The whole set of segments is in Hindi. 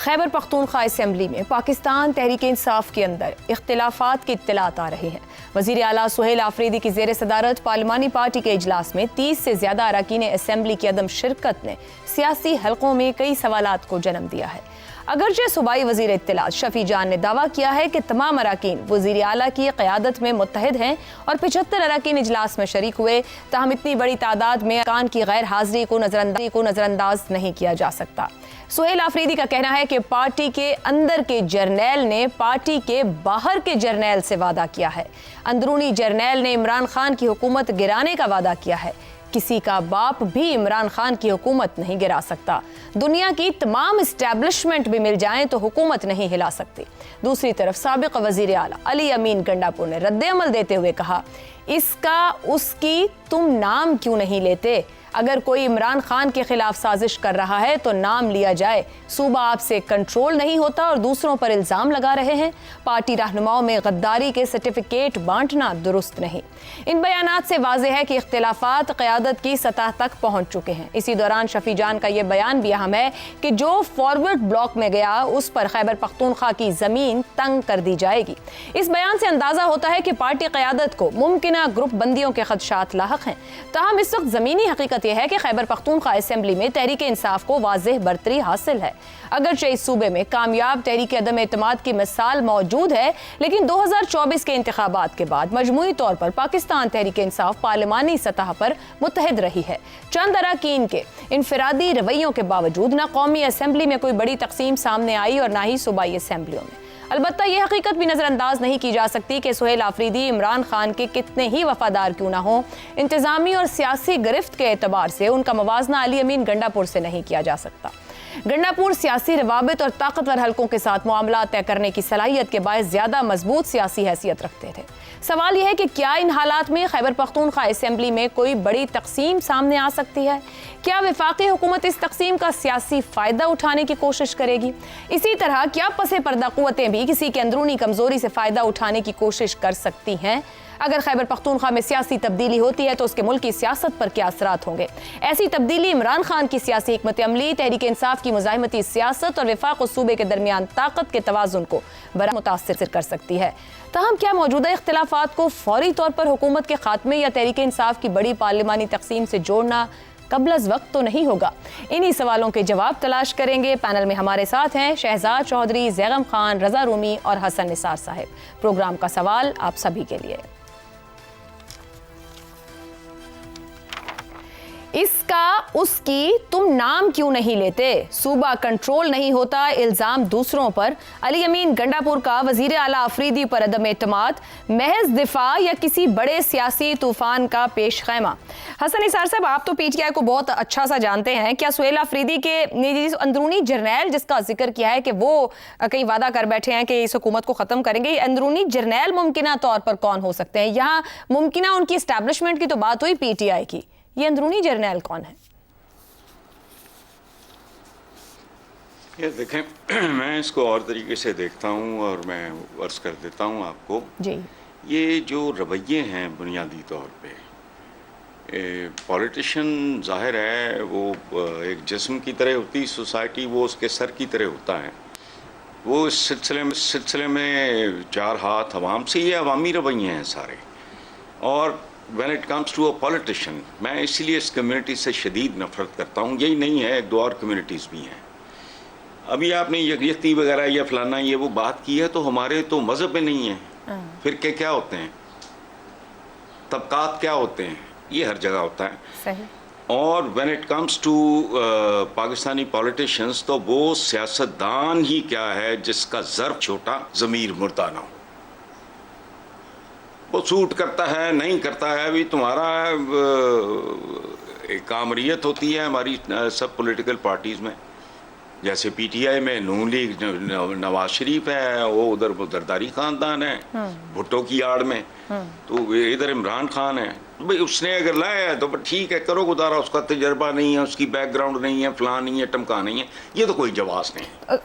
खैबर पख्तूनख्वा असेंबली में पाकिस्तान तहरीक इंसाफ के अंदर इख्तिलाफात की इत्तलात आ रही हैं। वज़ीर आला सुहेल आफरीदी की ज़ेर सदारत पार्लिमानी पार्टी के इजलास में 30 से ज़्यादा अरकान असेंबली की अदम शिरकत ने सियासी हलकों में कई सवालात को जन्म दिया है। अगरचे सूबाई वज़ीर इत्तलात शफी जान ने दावा किया है कि तमाम अरकान वज़ीर आला की क़यादत में मुत्तहिद हैं और 75 अरकान इजलास में शरीक हुए, ताहम इतनी बड़ी तादाद में अरकान की गैर हाजिरी को नज़रअंदाज नहीं किया जा सकता। सुहेल आफरीदी का कहना है कि पार्टी के अंदर के जर्नैल ने पार्टी के बाहर के जर्नैल से वादा किया है। अंदरूनी जर्नैल ने इमरान खान की हुकूमत गिराने का वादा किया है। किसी का बाप भी इमरान खान की हुकूमत नहीं गिरा सकता। दुनिया की तमाम इस्टेब्लिशमेंट भी मिल जाएं तो हुकूमत नहीं हिला सकती। दूसरी तरफ साबिक वजीर आला अली अमीन गंडापुर ने रद्द-ए-अमल देते हुए कहा, इसका उसकी तुम नाम क्यों नहीं लेते? अगर कोई इमरान खान के खिलाफ साजिश कर रहा है तो नाम लिया जाए। सूबा आपसे कंट्रोल नहीं होता और दूसरों पर इल्ज़ाम लगा रहे हैं। पार्टी रहनुमाओं में गद्दारी के सर्टिफिकेट बांटना दुरुस्त नहीं। इन बयानात से वाज़ेह है कि इख्तिलाफात क़यादत की सतह तक पहुंच चुके हैं। इसी दौरान शफी जान का यह बयान भी अहम है कि जो फॉरवर्ड ब्लॉक में गया उस पर खैबर पख्तूनख्वा की ज़मीन तंग कर दी जाएगी। इस बयान से अंदाज़ा होता है कि पार्टी क़यादत को मुमकिना ग्रुप बंदियों के खदशात लाहक हैं। ताहम इस वक्त ज़मीनी हकीकत यह है कि खैबर पख्तूनख्वा असेंबली में तहरीक इंसाफ को वाज़ेह बरतरी हासिल है। अगरचे इस सूबे में कामयाब तहरीक अदम एतमाद की मिसाल मौजूद है, लेकिन 2024 के इंतखाबात के बाद मजमूई तौर पर पाकिस्तान तहरीक इंसाफ पार्लिमानी सतह पर मुत्तहिद रही है। चंद अरकान के इनफरादी रवैयों के बावजूद न कौमी असेंबली में कोई बड़ी तकसीम सामने आई और न ही सूबाई असेंबलियों में। अलबत्ता यह हकीकत भी नज़रअंदाज नहीं की जा सकती कि सुहेल आफरीदी इमरान खान के कितने ही वफादार क्यों ना हो, इंतज़ामी और सियासी गिरफ्त के एतबार से उनका मवाजना अली अमीन गंडापुर से नहीं किया जा सकता। गंडापुर सियासी रवाबित और ताकतवर हलकों के साथ मामला तय करने की सलाहियत के बायस ज़्यादा मजबूत सियासी हैसियत रखते थे। सवाल यह है कि क्या इन हालात में खैबर पख्तूनख्वा असेंबली में कोई बड़ी तकसीम सामने आ सकती है? क्या वफाकी हुकूमत इस तकसीम का सियासी फ़ायदा उठाने की कोशिश करेगी? इसी तरह क्या पसे पर्दा क़ुव्वतें भी किसी की अंदरूनी कमज़ोरी से फ़ायदा उठाने की कोशिश कर सकती हैं? अगर खैबर पख्तूनख्वा में सियासी तब्दीली होती है तो उसके मुल्क की सियासत पर क्या असरात होंगे? ऐसी तब्दीली इमरान खान की सियासी हिकमत अमली, तहरीक इंसाफ की मुज़ाहिमती सियासत और वफाक और सूबे के दरमियान ताकत के तवाज़ुन को बड़ा मुतासिर कर सकती है। ताहम क्या मौजूदा इख्तिलाफात को फौरी तौर पर हुकूमत के खात्मे या तहरीक इंसाफ की बड़ी पार्लिमानी तकसीम से जोड़ना कबल अज़ वक्त तो नहीं होगा? इन्हीं सवालों के जवाब तलाश करेंगे। पैनल में हमारे साथ हैं शहजाद चौधरी, ज़ैगम खान, रज़ा रूमी और हसन निसार साहिब। प्रोग्राम का सवाल आप सभी के लिए, इसका उसकी तुम नाम क्यों नहीं लेते? सूबा कंट्रोल नहीं होता, इल्ज़ाम दूसरों पर। अली अमीन गंडापुर का वज़ीर आला आफरीदी पर अदम एतमाद महज दिफा या किसी बड़े सियासी तूफान का पेश खैमा? हसन निसार साहब, आप तो पीटीआई को बहुत अच्छा सा जानते हैं। क्या सुहेल आफरीदी के अंदरूनी जर्नैल जिसका जिक्र किया है कि वो कई वादा कर बैठे हैं कि इस हुकूमत को ख़त्म करेंगे, अंदरूनी जर्नैल मुमकिना तौर पर कौन हो सकते हैं? यहाँ मुमकिना उनकी इस्टेब्लिशमेंट की तो बात हुई पीटीआई की, ये अंदरूनी जर्नैल कौन है? ये देखें, मैं इसको और तरीके से देखता हूँ और मैं अर्ज़ कर देता हूँ आपको जी। ये जो रवैये हैं बुनियादी तौर पे, पॉलिटिशियन ज़ाहिर है वो एक जिस्म की तरह होती सोसाइटी, वो उसके सर की तरह होता है। वो इस सिलसिले में चार हाथ अवाम से, ये अवामी रवैये हैं सारे। और When it comes to a politician, मैं इसीलिए इस कम्युनिटी से शदीद नफरत करता हूँ। यही नहीं है, एक दो और कम्युनिटीज़ भी हैं। अभी आपने यकयती वगैरह या फलाना ये वो बात की है, तो हमारे तो मज़हब में नहीं है। फिर क्या होते हैं, तबकात क्या होते हैं, ये हर जगह होता है। सही। और when it comes to Pakistani politicians, तो वो सियासतदान ही क्या है जिसका ज़र्फ छोटा, ज़मीर मुर्दा ना हो। वो सूट करता है नहीं करता है, अभी तुम्हारा एक कामरियत होती है हमारी सब पॉलिटिकल पार्टीज़ में। जैसे पीटीआई में नून लीग नवाज शरीफ है, वो उधर जरदारी ख़ानदान है, भुट्टो की आड़ में, तो इधर इमरान खान है। भाई उसने अगर लाया है तो ठीक है, करो गुजारा। उसका तजर्बा नहीं है, उसकी बैकग्राउंड नहीं है, फलां नहीं है, टमका नहीं है, ये तो कोई जवाब नहीं है।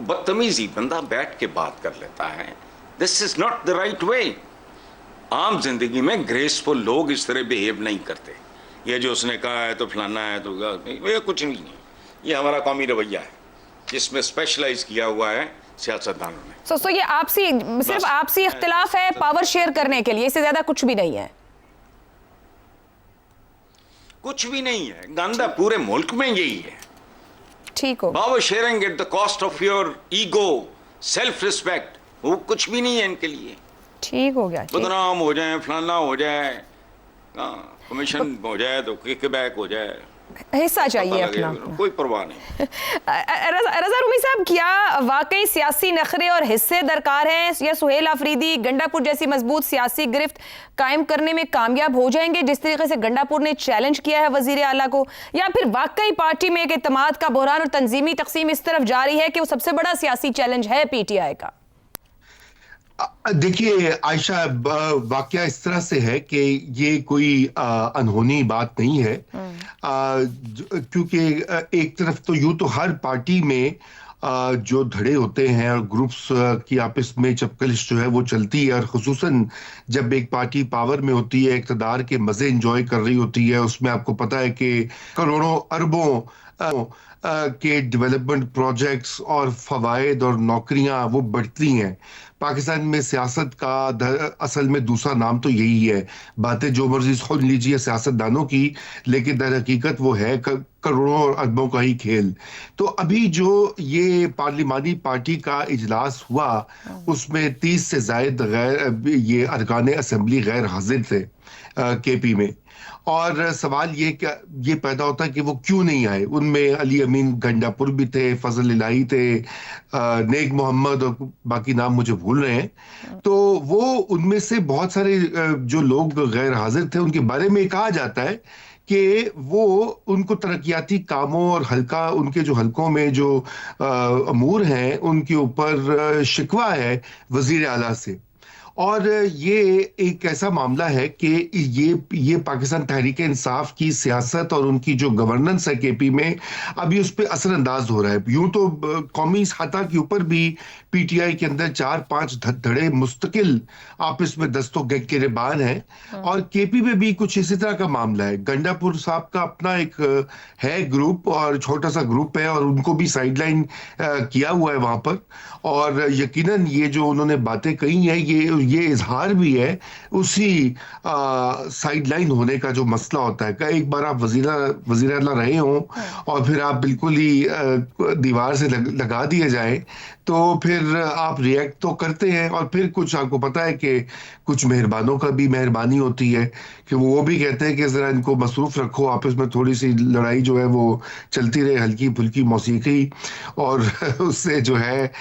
बदतमीजी बंदा बैठ के बात कर लेता है। This is not the right way. आम जिंदगी में ग्रेसफुल लोग इस तरह बिहेव नहीं करते। ये जो उसने कहा है तो फलाना है तो ये कुछ नहीं है, ये हमारा कौमी रवैया है। जिसमें स्पेशलाइज किया हुआ है सियासतदानों ने। सो ये आपसी, सिर्फ आपसी इख्तिलाफ है पावर शेयर करने के लिए, इससे ज्यादा कुछ भी नहीं है। कुछ भी नहीं है, गंदा पूरे मुल्क में यही है। ठीक हो, power sharing at the cost of your ego, self respect, वो कुछ भी नहीं है इनके लिए। ठीक हो गया, बदनाम हो जाए, फलाना हो जाए, कमीशन हो जाए तो किकबैक हो जाए, हिस्सा चाहिए अपना, कोई परवाह नहीं। रज़ा रूमी साहब, क्या वाकई सियासी नखरे और हिस्से दरकार हैं या सुहेल आफरीदी गंडापुर जैसी मजबूत सियासी गिरफ्त कायम करने में कामयाब हो जाएंगे जिस तरीके से गंडापुर ने चैलेंज किया है वजीर आला को, या फिर वाकई पार्टी में एक इत्तेमाद का बहरान और तंजीमी तकसीम इस तरफ जारी है कि वो सबसे बड़ा सियासी चैलेंज है पीटीआई का? देखिए आयशा, वाकया इस तरह से है कि ये कोई अनहोनी बात नहीं है, क्योंकि एक तरफ तो यूं तो हर पार्टी में जो धड़े होते हैं और ग्रुप्स की आपस में चपकलिश जो है वो चलती है, और खुसूसन जब एक पार्टी पावर में होती है, इक़्तिदार के मजे एंजॉय कर रही होती है, उसमें आपको पता है कि करोड़ों अरबों के डेवलपमेंट प्रोजेक्ट्स और फवायद और नौकरियां वो बढ़ती हैं। पाकिस्तान में सियासत का असल में दूसरा नाम तो यही है। बातें जो मर्जी सुन लीजिए सियासतदानों की, लेकिन दर हकीकत वो है करोड़ों और अरबों का ही खेल। तो अभी जो ये पार्लिमानी पार्टी का इजलास हुआ, उसमें 30 से जायद ये अरकान असेंबली गैर हाजिर थे केपी में, और सवाल ये पैदा होता है कि वो क्यों नहीं आए। उनमें अली अमीन गंडापुर भी थे, फजल इलाही थे, नेक मोहम्मद और बाकी नाम मुझे भूल रहे हैं। तो वो उनमें से बहुत सारे जो लोग गैर हाजिर थे, उनके बारे में कहा जाता है कि वो उनको तरक्याती कामों और उनके जो हलकों में जो अमूर हैं उनके ऊपर शिकवा है वजीर आला से। और ये एक ऐसा मामला है कि ये पाकिस्तान तहरीक इंसाफ की सियासत और उनकी जो गवर्नेंस है केपी में, अभी उस पर असरअंदाज हो रहा है। यूं तो कौमी सतह के ऊपर भी पीटीआई के अंदर 4-5 धड़े मुस्तकिल आपस में दस्तों गिरेबान है, और केपी में भी कुछ इसी तरह का मामला है। गंडापुर साहब का अपना एक है ग्रुप, और छोटा सा ग्रुप है, और उनको भी साइडलाइन किया हुआ है वहां पर। और यकीनन ये जो उन्होंने बातें कही है, ये इजहार भी है उसी साइडलाइन होने का जो मसला होता है। एक बार आप वजीर आला रहे हों और फिर आप बिल्कुल ही दीवार से लगा दिए जाए, तो फिर आप रिएक्ट तो करते हैं, और फिर कुछ आपको पता है कि कुछ मेहरबानों का भी मेहरबानी होती है कि वो भी कहते हैं कि जरा इनको मसरूफ रखो, आपस में थोड़ी सी लड़ाई जो है वो चलती रहे, हल्की फुल्की मौसीकी, और उससे जो है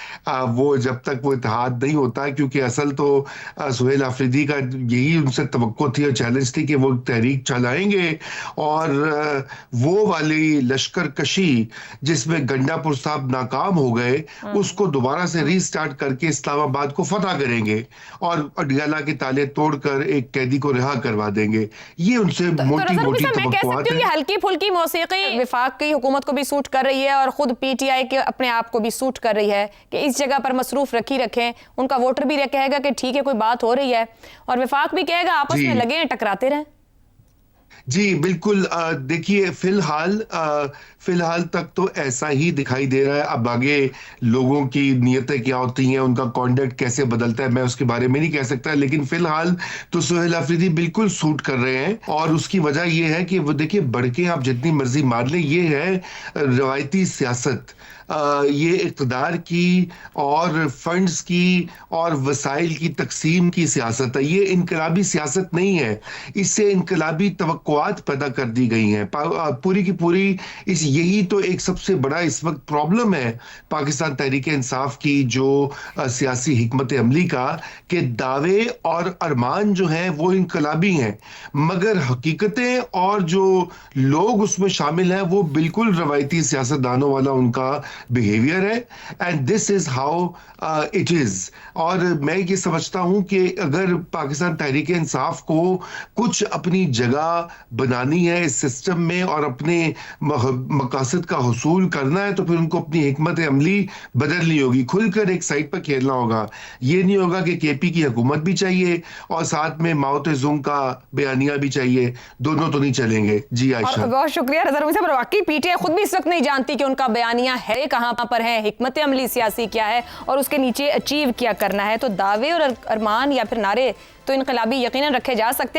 वो जब तक वो इत्तेहाद नहीं होता है, क्योंकि असल तो सुहेल आफरीदी का यही उनसे तवक्को थी और चैलेंज थी कि वो तहरीक चलाएंगे, और वो वाली लश्कर कशी जिसमें गंडापुर साहब नाकाम हो गए, उसको दोबारा से रीस्टार्ट करके इस्लामाबाद को फतह करेंगे और अडयाला के ताले तोड़कर एक कैदी को रिहा करवा देंगे। ये उनसे मोटी मोटी तवक्कुआत है। ये हल्की फुल्की मौसीकी विफाक की हुकूमत को भी सूट कर रही है और खुद पीटीआई के अपने आप को भी सूट कर रही है कि इस जगह पर मसरूफ रखें। उनका वोटर भी कहेगा कि ठीक है कोई बात हो रही है, और विफाक भी कहेगा आपस में लगे हैं, टकराते रहें। जी बिल्कुल, देखिए फिलहाल तक तो ऐसा ही दिखाई दे रहा है। अब आगे लोगों की नीयतें क्या होती हैं, उनका कॉन्डक्ट कैसे बदलता है, मैं उसके बारे में नहीं कह सकता, लेकिन फिलहाल तो सुहेल आफरीदी बिल्कुल सूट कर रहे हैं। और उसकी वजह यह है कि वो देखिए, बढ़ के आप जितनी मर्जी मार लें, ये है रवायती सियासत, ये इक़्तिदार की और फंड्स की और वसाइल की तकसीम की सियासत है। ये इनकलाबी सियासत नहीं है, इससे इनकलाबी तवक्कुआत पैदा कर दी गई हैं पूरी की पूरी। यही तो एक सबसे बड़ा इस वक्त प्रॉब्लम है पाकिस्तान तहरीक इंसाफ की, जो सियासी हिकमत अमली का, कि दावे और अरमान जो हैं वो इनकलाबी हैं, मगर हकीकतें और जो लोग उसमें शामिल हैं वो बिल्कुल रवायती सियासतदानों वाला उनका बिहेवियर है। And this is how it is. और मैं ये समझता हूं कि अगर पाकिस्तान तहरीक इंसाफ को कुछ अपनी जगह बनानी है इस सिस्टम में और अपने मकासद का हुसूल करना है, तो फिर उनको अपनी हिकमत अमली बदलनी होगी, खुलकर एक साइड पर खेलना होगा। ये नहीं होगा कि केपी की हुकूमत भी चाहिए और साथ में माओ तुजुंग का बयानिया भी चाहिए, दोनों तो नहीं चलेंगे। जी आयशा, बहुत शुक्रिया रज़ा रमीज़ साहब। वाकई पीटीआई खुद भी इस वक्त नहीं जानती कि उनका बयानिया है कहाँ पर है, हिकमत अमली सियासी क्या है और उसके नीचे अचीव क्या करना है। तो दावे और अरमान या फिर नारे तो इनकलाबी यकीनन रखे जा सकते हैं।